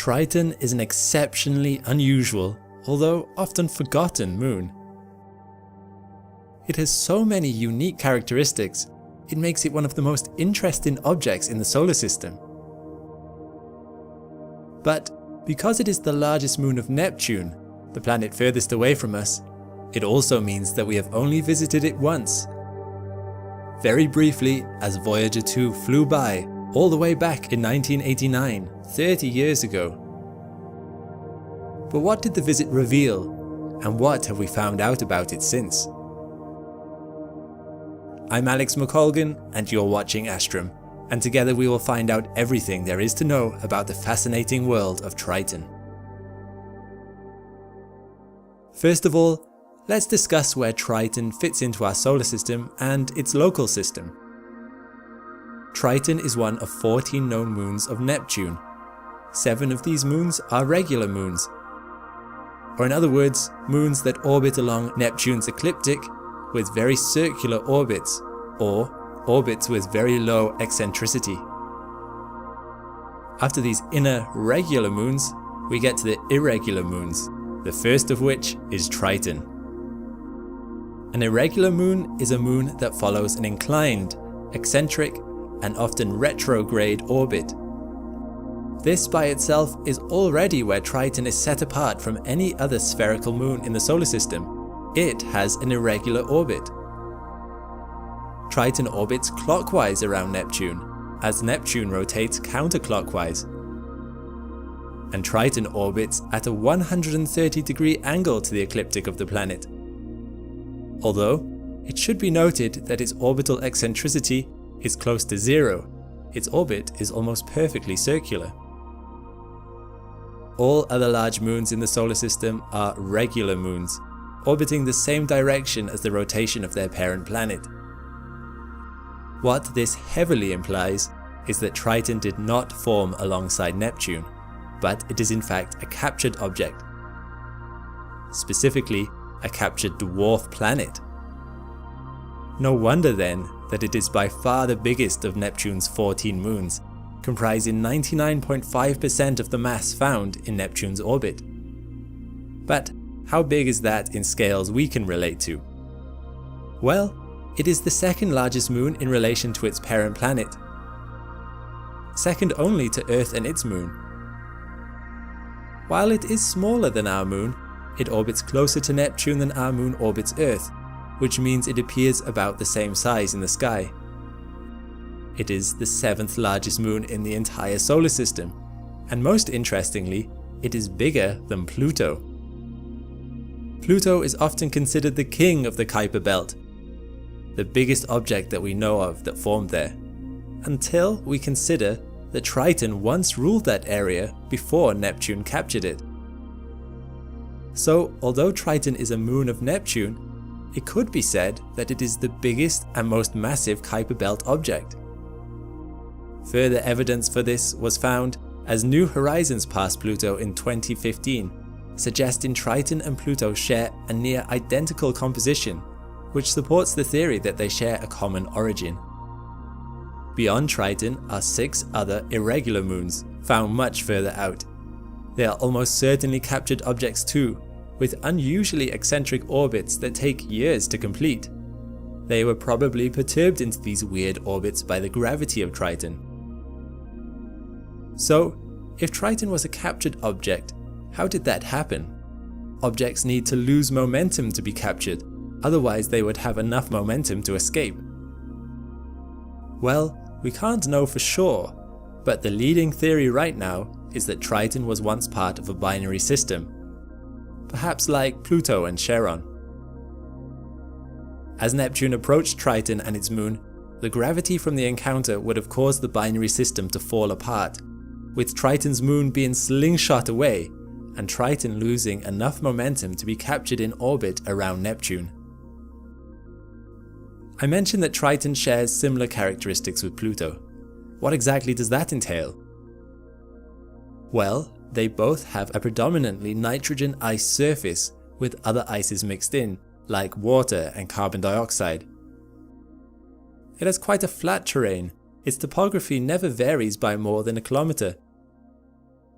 Triton is an exceptionally unusual, although often forgotten moon. It has so many unique characteristics, it makes it one of the most interesting objects in the solar system. But because it is the largest moon of Neptune, the planet furthest away from us, it also means that we have only visited it once. Very briefly, as Voyager 2 flew by all the way back in 1989, 30 years ago. But what did the visit reveal, and what have we found out about it since? I'm Alex McColgan, and you're watching Astrum, and together we will find out everything there is to know about the fascinating world of Triton. First of all, let's discuss where Triton fits into our solar system and its local system. Triton is one of 14 known moons of Neptune. 7 of these moons are regular moons, or in other words, moons that orbit along Neptune's ecliptic with very circular orbits, or orbits with very low eccentricity. After these inner regular moons, we get to the irregular moons, the first of which is Triton. An irregular moon is a moon that follows an inclined, eccentric, and often retrograde orbit. This by itself is already where Triton is set apart from any other spherical moon in the solar system. It has an irregular orbit. Triton orbits clockwise around Neptune, as Neptune rotates counterclockwise. And Triton orbits at a 130-degree angle to the ecliptic of the planet. Although, it should be noted that its orbital eccentricity is close to zero, its orbit is almost perfectly circular. All other large moons in the solar system are regular moons, orbiting the same direction as the rotation of their parent planet. What this heavily implies is that Triton did not form alongside Neptune, but it is in fact a captured object. Specifically, a captured dwarf planet. No wonder then that it is by far the biggest of Neptune's 14 moons, comprising 99.5% of the mass found in Neptune's orbit. But how big is that in scales we can relate to? Well, it is the second largest moon in relation to its parent planet, second only to Earth and its moon. While it is smaller than our moon, it orbits closer to Neptune than our moon orbits Earth, which means it appears about the same size in the sky. It is the 7th largest moon in the entire solar system, and most interestingly, it is bigger than Pluto. Pluto is often considered the king of the Kuiper Belt, the biggest object that we know of that formed there, until we consider that Triton once ruled that area before Neptune captured it. So, although Triton is a moon of Neptune, it could be said that it is the biggest and most massive Kuiper Belt object. Further evidence for this was found as New Horizons passed Pluto in 2015, suggesting Triton and Pluto share a near identical composition, which supports the theory that they share a common origin. Beyond Triton are 6 other irregular moons, found much further out. They are almost certainly captured objects too, with unusually eccentric orbits that take years to complete. They were probably perturbed into these weird orbits by the gravity of Triton. So, if Triton was a captured object, how did that happen? Objects need to lose momentum to be captured, otherwise they would have enough momentum to escape. Well, we can't know for sure, but the leading theory right now is that Triton was once part of a binary system, perhaps like Pluto and Charon. As Neptune approached Triton and its moon, the gravity from the encounter would have caused the binary system to fall apart, with Triton's moon being slingshot away and Triton losing enough momentum to be captured in orbit around Neptune. I mentioned that Triton shares similar characteristics with Pluto. What exactly does that entail? Well, they both have a predominantly nitrogen ice surface with other ices mixed in, like water and carbon dioxide. It has quite a flat terrain. Its topography never varies by more than a kilometer.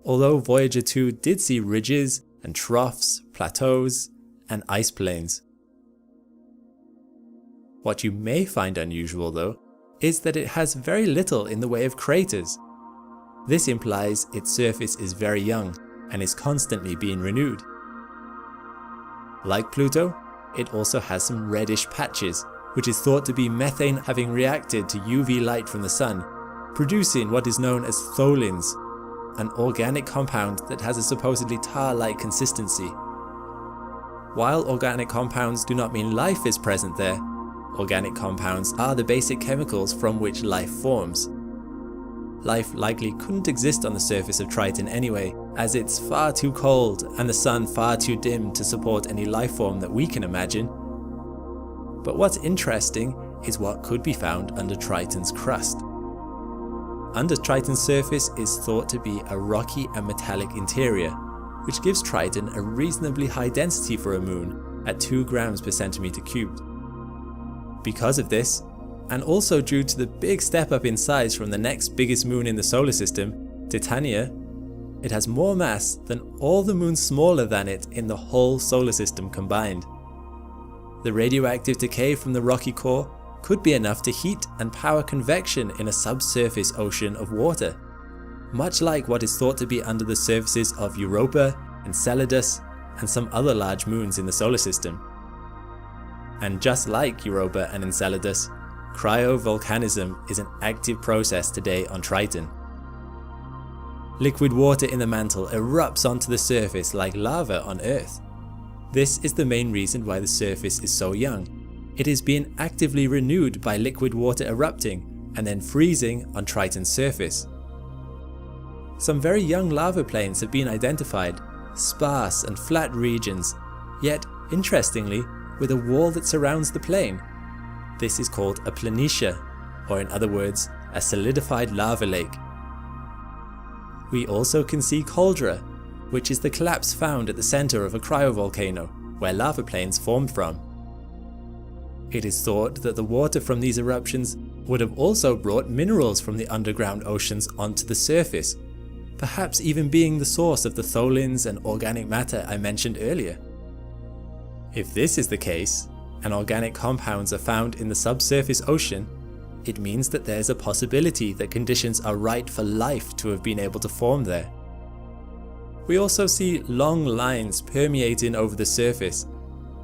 although Voyager 2 did see ridges and troughs, plateaus, and ice plains. What you may find unusual though, is that it has very little in the way of craters. This implies its surface is very young and is constantly being renewed. Like Pluto, it also has some reddish patches, which is thought to be methane having reacted to UV light from the sun, producing what is known as tholins, an organic compound that has a supposedly tar-like consistency. While organic compounds do not mean life is present there, organic compounds are the basic chemicals from which life forms. Life likely couldn't exist on the surface of Triton anyway, as it's far too cold and the sun far too dim to support any life form that we can imagine. But what's interesting is what could be found under Triton's crust. Under Triton's surface is thought to be a rocky and metallic interior, which gives Triton a reasonably high density for a moon at 2 grams per centimeter cubed. Because of this, and also due to the big step up in size from the next biggest moon in the solar system, Titania, it has more mass than all the moons smaller than it in the whole solar system combined. The radioactive decay from the rocky core could be enough to heat and power convection in a subsurface ocean of water, much like what is thought to be under the surfaces of Europa, Enceladus, and some other large moons in the solar system. And just like Europa and Enceladus, cryovolcanism is an active process today on Triton. Liquid water in the mantle erupts onto the surface like lava on Earth. This is the main reason why the surface is so young. It is being actively renewed by liquid water erupting and then freezing on Triton's surface. Some very young lava plains have been identified, sparse and flat regions, yet interestingly with a wall that surrounds the plain. This is called a planitia, or in other words, a solidified lava lake. We also can see caldera, which is the collapse found at the center of a cryovolcano, where lava plains formed from. It is thought that the water from these eruptions would have also brought minerals from the underground oceans onto the surface, perhaps even being the source of the tholins and organic matter I mentioned earlier. If this is the case, and organic compounds are found in the subsurface ocean, it means that there's a possibility that conditions are right for life to have been able to form there. We also see long lines permeating over the surface.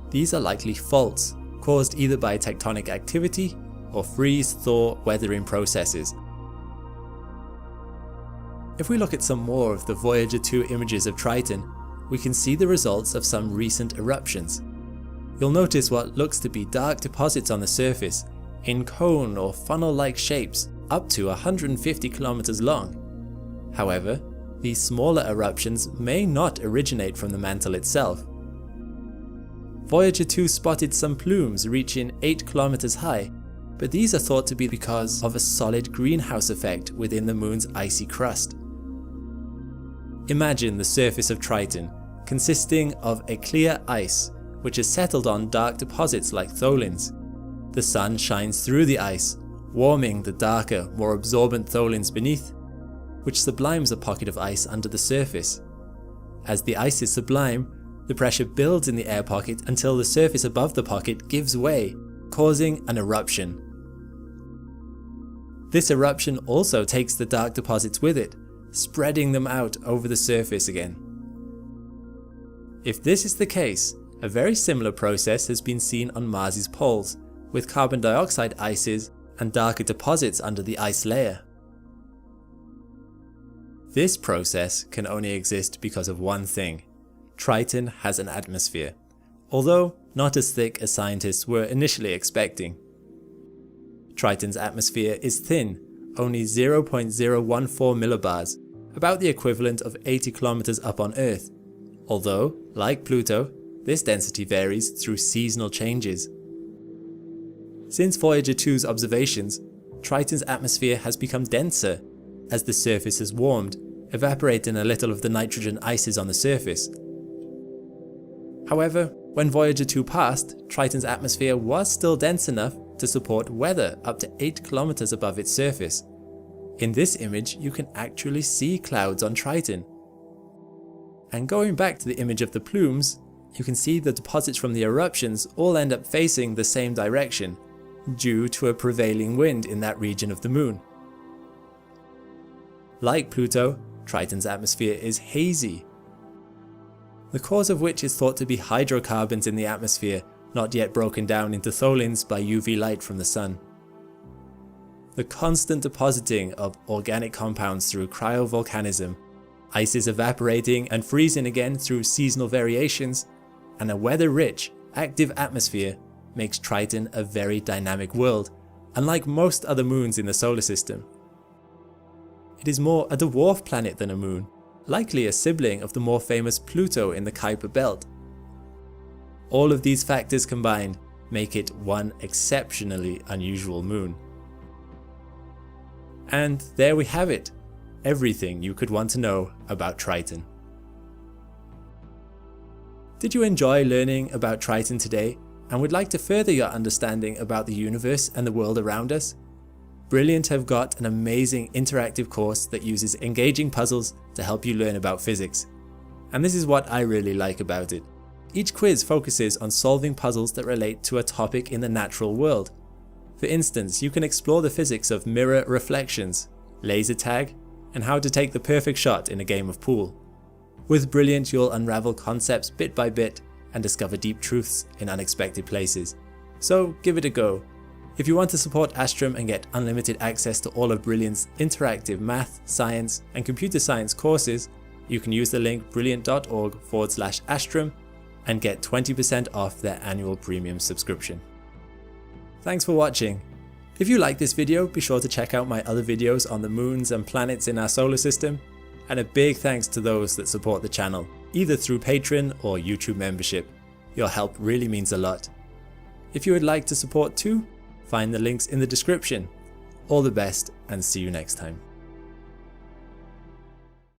These are likely faults, caused either by tectonic activity or freeze-thaw weathering processes. If we look at some more of the Voyager 2 images of Triton, we can see the results of some recent eruptions. You'll notice what looks to be dark deposits on the surface, in cone or funnel-like shapes up to 150 kilometers long. However, these smaller eruptions may not originate from the mantle itself. Voyager 2 spotted some plumes reaching 8 kilometers high, but these are thought to be because of a solid greenhouse effect within the moon's icy crust. Imagine the surface of Triton consisting of a clear ice which has settled on dark deposits like tholins. The sun shines through the ice, warming the darker, more absorbent tholins beneath, which sublimes a pocket of ice under the surface. As the ice is sublime, the pressure builds in the air pocket until the surface above the pocket gives way, causing an eruption. This eruption also takes the dark deposits with it, spreading them out over the surface again. If this is the case, a very similar process has been seen on Mars's poles, with carbon dioxide ices and darker deposits under the ice layer. This process can only exist because of one thing: Triton has an atmosphere, although not as thick as scientists were initially expecting. Triton's atmosphere is thin, only 0.014 millibars, about the equivalent of 80 kilometers up on Earth, although, like Pluto, this density varies through seasonal changes. Since Voyager 2's observations, Triton's atmosphere has become denser as the surface has warmed, evaporating a little of the nitrogen ices on the surface. However, when Voyager 2 passed, Triton's atmosphere was still dense enough to support weather up to 8 kilometers above its surface. In this image, you can actually see clouds on Triton, And going back to the image of the plumes, you can see the deposits from the eruptions all end up facing the same direction, due to a prevailing wind in that region of the moon. Like Pluto, Triton's atmosphere is hazy, the cause of which is thought to be hydrocarbons in the atmosphere not yet broken down into tholins by UV light from the sun. The constant depositing of organic compounds through cryovolcanism, ice is evaporating and freezing again through seasonal variations, and a weather-rich, active atmosphere makes Triton a very dynamic world, unlike most other moons in the solar system. It is more a dwarf planet than a moon, likely a sibling of the more famous Pluto in the Kuiper belt. All of these factors combined make it one exceptionally unusual moon. And there we have it, everything you could want to know about Triton. Did you enjoy learning about Triton today and would like to further your understanding about the universe and the world around us? Brilliant have got an amazing interactive course that uses engaging puzzles to help you learn about physics. And this is what I really like about it. Each quiz focuses on solving puzzles that relate to a topic in the natural world. For instance, you can explore the physics of mirror reflections, laser tag, and how to take the perfect shot in a game of pool. With Brilliant, you'll unravel concepts bit by bit and discover deep truths in unexpected places. So give it a go. If you want to support Astrum and get unlimited access to all of Brilliant's interactive math, science, and computer science courses, you can use the link brilliant.org/Astrum and get 20% off their annual premium subscription. Thanks for watching. If you like this video, be sure to check out my other videos on the moons and planets in our solar system. And a big thanks to those that support the channel, either through Patreon or YouTube membership. Your help really means a lot. If you would like to support too, find the links in the description. All the best and see you next time.